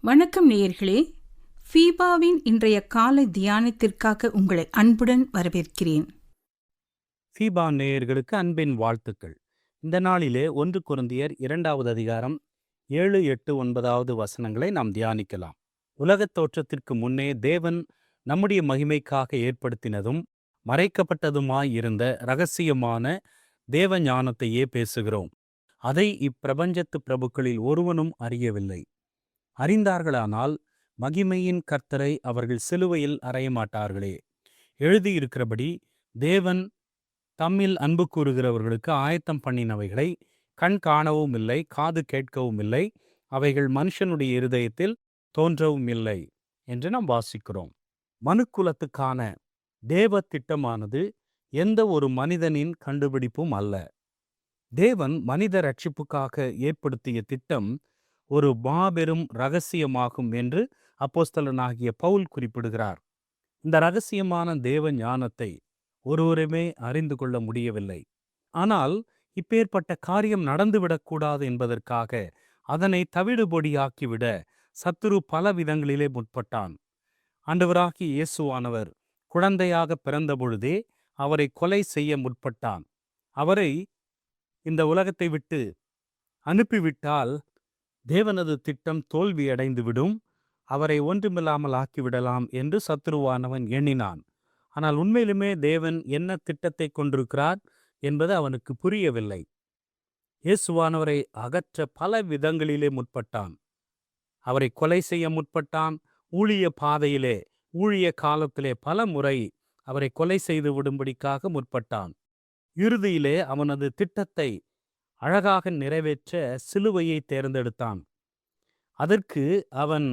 வணக்கம் நேயர்களே. ஃபீபாவின் இன்றைய காலை தியானத்திற்காக உங்களை அன்புடன் வரவேற்கிறேன். ஃபீபா நேயர்களுக்கு அன்பின் வாழ்த்துக்கள். இந்த நாளிலே 1 கொரிந்தியர் 2வது அதிகாரம் 7, 8, 9வது வசனங்களை நாம் தியானிக்கலாம். உலகத் தோற்றத்திற்கு முன்னே தேவன் நம்முடைய மகிமைக்காக ஏற்படுத்தினதும் மறைக்கப்பட்டதுமாயிருந்த இரகசியமான தேவ ஞானத்தையே பேசுகிறோம். அதை இப்பிரபஞ்சத்து பிரபுக்களில் ஒருவனும் அறியவில்லை. அறிந்தார்களானால் மகிமையின் கர்த்தரை அவர்கள் சிலுவையில் அறையமாட்டார்களே. எழுதியிருக்கிறபடி தேவன் தம்மில் அன்பு கூறுகிறவர்களுக்கு ஆயத்தம் பண்ணினவைகளை கண் காணவும் இல்லை, காது கேட்கவும் இல்லை, அவைகள் மனுஷனுடைய இருதயத்தில் தோன்றவும் இல்லை என்று நாம் வாசிக்கிறோம். மனுக்குலத்துக்கான தேவ திட்டமானது எந்த ஒரு மனிதனின் கண்டுபிடிப்பும் அல்ல. தேவன் மனித ரட்சிப்புக்காக ஏற்படுத்திய திட்டம் ஒரு மாபெரும் இரகசியமாகும் என்று அப்போஸ்தலனாகிய பவுல் குறிப்பிடுகிறார். இந்த இரகசியமான தேவ ஞானத்தை ஒருவருமே அறிந்து கொள்ள முடியவில்லை. ஆனால் இப்பேற்பட்ட காரியம் நடந்துவிடக்கூடாது என்பதற்காக அதனை தவிடுபொடியாக்கிவிட சத்துரு பல விதங்களிலே முற்பட்டான். ஆண்டவராகிய இயேசுவானவர் குழந்தையாக பிறந்த பொழுதே அவரை கொலை செய்ய முற்பட்டான். அவரை இந்த உலகத்தை விட்டு அனுப்பிவிட்டால் தேவனது திட்டம் தோல்வியடைந்துவிடும், அவரை ஒன்றுமில்லாமல் ஆக்கிவிடலாம் என்று சத்துருவானவன் எண்ணினான். ஆனால் உண்மையிலுமே தேவன் என்ன திட்டத்தை கொண்டிருக்கிறார் என்பது அவனுக்கு புரியவில்லை. இயேசுவானவரை அகற்ற பல விதங்களிலே முற்பட்டான். அவரை கொலை செய்ய முற்பட்டான். ஊழிய பாதையிலே, ஊழிய காலத்திலே பல முறை அவரை கொலை செய்து விடும்படிக்காக முற்பட்டான். இறுதியிலே அவனது திட்டத்தை அழகாக நிறைவேற்ற சிலுவையை தேர்ந்தெடுத்தான். அதற்கு அவன்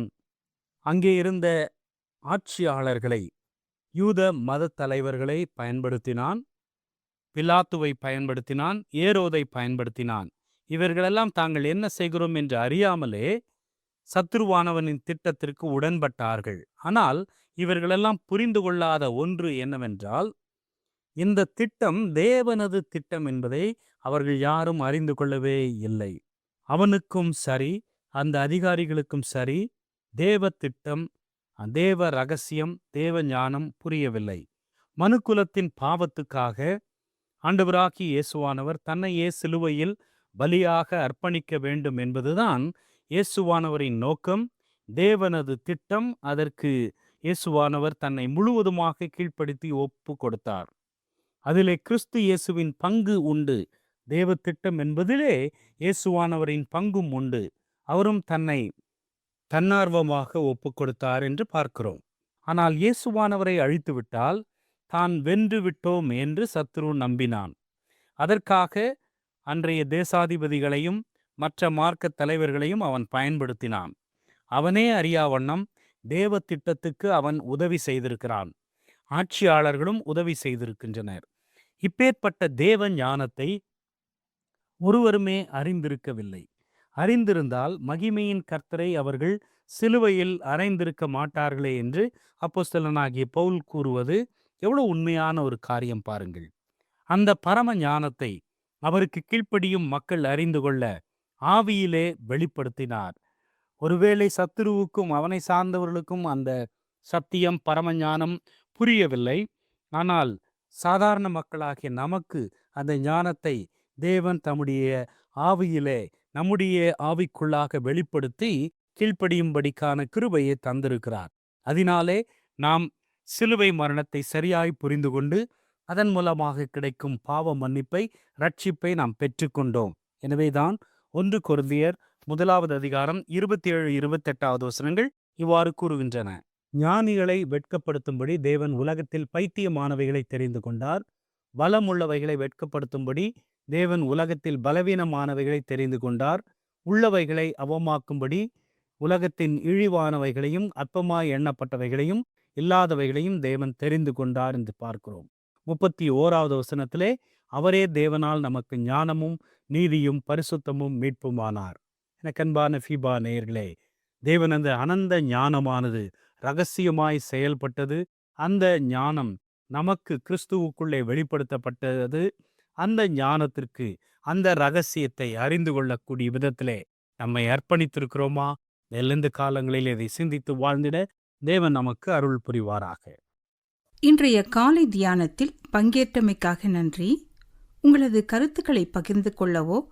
அங்கே இருந்த ஆட்சியாளர்களை, யூத மத தலைவர்களை பயன்படுத்தினான், பிலாத்துவை பயன்படுத்தினான், ஏரோதை பயன்படுத்தினான். இவர்களெல்லாம் தாங்கள் என்ன செய்கிறோம் என்று அறியாமலே சத்துருவானவனின் திட்டத்திற்கு உடன்பட்டார்கள். ஆனால் இவர்களெல்லாம் புரிந்து கொள்ளாத ஒன்று என்னவென்றால், இந்த திட்டம் தேவனது திட்டம் என்பதை அவர்கள் யாரும் அறிந்து கொள்ளவே இல்லை. அவனுக்கும் சரி, அந்த அதிகாரிகளுக்கும் சரி, தேவ திட்டம், தேவ ரகசியம், தேவ ஞானம் புரியவில்லை. மனுக்குலத்தின் பாவத்துக்காக ஆண்டவராகிய இயேசுவானவர் தன்னையே சிலுவையில் பலியாக அர்ப்பணிக்க வேண்டும் என்பதுதான் இயேசுவானவரின் நோக்கம், தேவனது திட்டம். அதற்கு இயேசுவானவர் தன்னை முழுவதுமாக கீழ்ப்படுத்தி ஒப்பு கொடுத்தார். அதிலே கிறிஸ்து இயேசுவின் பங்கு உண்டு. தேவ திட்டம் என்பதிலே இயேசுவானவரின் பங்கும் உண்டு. அவரும் தன்னை தன்னார்வமாக ஒப்பு கொடுத்தார் என்று பார்க்கிறோம். ஆனால் இயேசுவானவரை அழித்துவிட்டால் தான் வென்று விட்டோம் என்று சத்துரு நம்பினான். அதற்காக அன்றைய தேசாதிபதிகளையும் மற்ற மார்க்க தலைவர்களையும் அவன் பயன்படுத்தினான். அவனே அறியாவண்ணம் தேவ திட்டத்துக்கு அவன் உதவி செய்திருக்கிறான். ஆட்சியாளர்களும் உதவி செய்திருக்கின்றனர். இப்பேற்பட்ட தேவ ஞானத்தை ஒருவருமே அறிந்திருக்கவில்லை. அறிந்திருந்தால் மகிமையின் கர்த்தரை அவர்கள் சிலுவையில் அறைந்திருக்க மாட்டார்களே என்று அப்போஸ்தலனாகிய பவுல் கூறுவது எவ்வளவு உண்மையான ஒரு காரியம் பாருங்கள். அந்த பரம ஞானத்தை அவருக்கு கீழ்ப்படியும் மக்கள் அறிந்து கொள்ள ஆவியிலே வெளிப்படுத்தினார். ஒருவேளை சத்துருவுக்கும் அவனை சார்ந்தவர்களுக்கும் அந்த சத்தியம், பரம ஞானம் புரியவில்லை. ஆனால் சாதாரண மக்களாகிய நமக்கு அந்த ஞானத்தை தேவன் தம்முடைய ஆவியிலே நம்முடைய ஆவிக்குள்ளாக வெளிப்படுத்தி கீழ்ப்படியும்படிக்கான கிருபையை தந்திருக்கிறார். அதனாலே நாம் சிலுவை மரணத்தை சரியாய் புரிந்து கொண்டு அதன் மூலமாக கிடைக்கும் பாவ மன்னிப்பை, ரட்சிப்பை நாம் பெற்றுக்கொண்டோம். எனவேதான் 1 கொரிந்தியர் 1வது அதிகாரம் 27, 28வது வசனங்கள் இவ்வாறு கூறுகின்றன. ஞானிகளை வெட்கப்படுத்தும்படி தேவன் உலகத்தில் பைத்தியமானவைகளை தெரிந்து கொண்டார். பலமுள்ளவைகளை வெட்கப்படுத்தும்படி தேவன் உலகத்தில் பலவீனமானவைகளை தெரிந்து கொண்டார். உள்ளவைகளை அவமாக்கும்படி உலகத்தின் இழிவானவைகளையும் அற்பமாய் எண்ணப்பட்டவைகளையும் இல்லாதவைகளையும் தேவன் தெரிந்து கொண்டார் என்று பார்க்கிறோம். 31வது வசனத்திலே அவரே தேவனால் நமக்கு ஞானமும் நீதியும் பரிசுத்தமும் மீட்புமானார். எனக்கன்பான ஃபீபா நேயர்களே, தேவனது அனந்த ஞானமானது இரகசியமாய் செயல்பட்டது. அந்த ஞானம் நமக்கு கிறிஸ்துவுக்குள்ளே வெளிப்படுத்தப்பட்டது. அந்த ஞானத்திற்கு, அந்த இரகசியத்தை அறிந்து கொள்ளக்கூடிய விதத்திலே நம்மை அர்ப்பணித்திருக்கிறோமா? நெல்லெந்த காலங்களில் இதை சிந்தித்து வாழ்ந்திட தேவன் நமக்கு அருள் புரிவாராக. இன்றைய காலை தியானத்தில் பங்கேற்றமைக்காக நன்றி. உங்களது கருத்துக்களை பகிர்ந்து கொள்ளவோ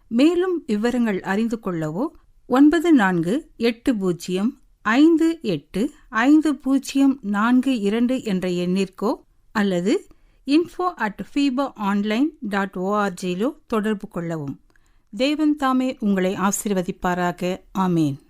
மேலும் விவரங்கள் அறிந்து கொள்ளவோ 9458505042 என்ற எண்ணிற்கோ அல்லது info@fibaonline.org தொடர்பு கொள்ளவும். தேவன் தாமே உங்களை ஆசீர்வதிப்பாராக. ஆமேன்.